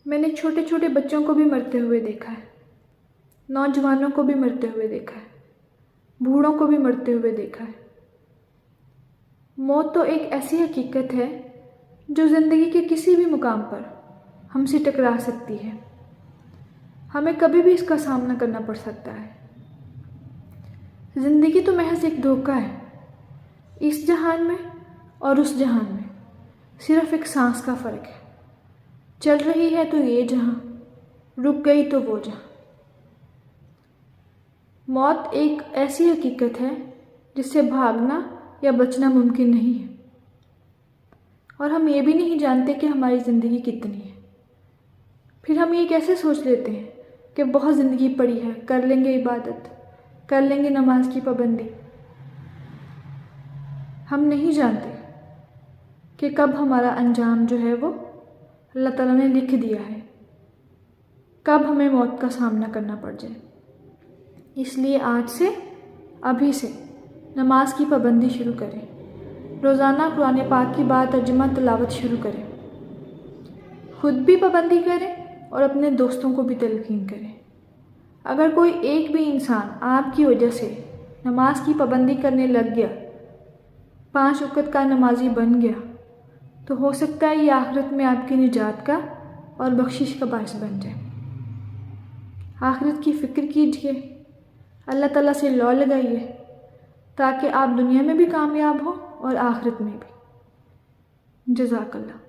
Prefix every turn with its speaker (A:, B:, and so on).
A: میں نے چھوٹے چھوٹے بچوں کو بھی مرتے ہوئے دیکھا ہے، نوجوانوں کو بھی مرتے ہوئے دیکھا ہے، بوڑھوں کو بھی مرتے ہوئے دیکھا ہے۔ موت تو ایک ایسی حقیقت ہے جو زندگی کے کسی بھی مقام پر ہم سے ٹکرا سکتی ہے، ہمیں کبھی بھی اس کا سامنا کرنا پڑ سکتا ہے۔ زندگی تو محض ایک دھوکہ ہے، اس جہان میں اور اس جہان میں صرف ایک سانس کا فرق ہے۔ چل رہی ہے تو یہ جہاں، رک گئی تو وہ جہاں۔ موت ایک ایسی حقیقت ہے جس سے بھاگنا یا بچنا ممکن نہیں ہے، اور ہم یہ بھی نہیں جانتے کہ ہماری زندگی کتنی ہے۔ پھر ہم یہ کیسے سوچ لیتے ہیں کہ بہت زندگی پڑی ہے، کر لیں گے عبادت، کر لیں گے نماز کی پابندی۔ ہم نہیں جانتے کہ کب ہمارا انجام جو ہے وہ اللہ تعالیٰ نے لکھ دیا ہے، کب ہمیں موت کا سامنا کرنا پڑ جائے۔ اس لیے آج سے، ابھی سے نماز کی پابندی شروع کریں، روزانہ قرآن پاک کی ترجمہ تلاوت شروع کریں، خود بھی پابندی کریں اور اپنے دوستوں کو بھی تلقین کریں۔ اگر کوئی ایک بھی انسان آپ کی وجہ سے نماز کی پابندی کرنے لگ گیا، 5 وقت کا نمازی بن گیا، تو ہو سکتا ہے یہ آخرت میں آپ کی نجات کا اور بخشش کا باعث بن جائے۔ آخرت کی فکر کیجیے، اللہ تعالیٰ سے لو لگائیے تاکہ آپ دنیا میں بھی کامیاب ہوں اور آخرت میں بھی۔ جزاک اللہ۔